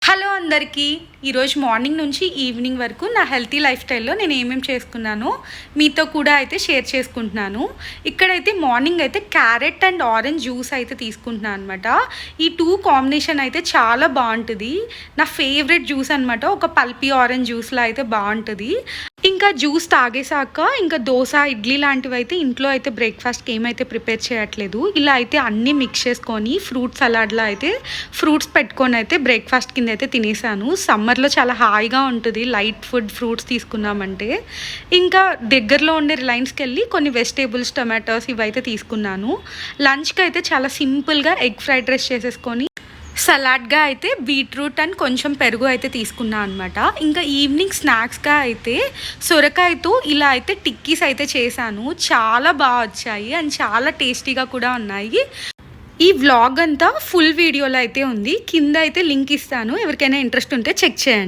Hello అందరికీ ఈరోజు morning నుంచి ఈవినింగ్ వరకు నా హెల్తీ లైఫ్ స్టైల్లో నేను ఏమేమి చేసుకున్నానో మీతో కూడా అయితే షేర్ చేసుకుంటున్నాను. ఇక్కడైతే మార్నింగ్ అయితే క్యారెట్ అండ్ ఆరెంజ్ జ్యూస్ అయితే తీసుకుంటున్నాను అనమాట. ఈ టూ కాంబినేషన్ అయితే చాలా బాగుంటుంది. నా ఫేవరెట్ జ్యూస్ అనమాట. ఒక పల్పీ ఆరెంజ్ జ్యూస్లా అయితే బాగుంటుంది. ఇంకా జ్యూస్ తాగేసాక ఇంకా దోశ ఇడ్లీ లాంటివి అయితే ఇంట్లో అయితే బ్రేక్ఫాస్ట్కి ఏమైతే ప్రిపేర్ చేయట్లేదు. ఇలా అయితే అన్నీ మిక్స్ చేసుకొని ఫ్రూట్ సలాడ్లా అయితే ఫ్రూట్స్ పెట్టుకొని అయితే బ్రేక్ఫాస్ట్ కింద అయితే తినేసాను. సమ్మర్లో చాలా హాయిగా ఉంటుంది లైట్ ఫుడ్ ఫ్రూట్స్ తీసుకున్నామంటే. ఇంకా దగ్గరలో ఉండే రిలయన్స్కి వెళ్ళి కొన్ని వెజిటేబుల్స్ టొమాటోస్ ఇవైతే తీసుకున్నాను. లంచ్కి అయితే చాలా సింపుల్గా ఎగ్ ఫ్రైడ్ రైస్ చేసేసుకొని సలాడ్గా అయితే బీట్రూట్ అండ్ కొంచెం పెరుగు అయితే తీసుకున్నాను అనమాట. ఇంకా ఈవినింగ్ స్నాక్స్గా అయితే సొరకాయతో ఇలా అయితే టిక్కీస్ అయితే చేశాను. చాలా బాగా వచ్చాయి అండ్ చాలా టేస్టీగా కూడా ఉన్నాయి. ఈ వ్లాగ్ అంతా ఫుల్ వీడియోలో అయితే ఉంది. కింద అయితే లింక్ ఇస్తాను, ఎవరికైనా ఇంట్రెస్ట్ ఉంటే చెక్ చేయండి.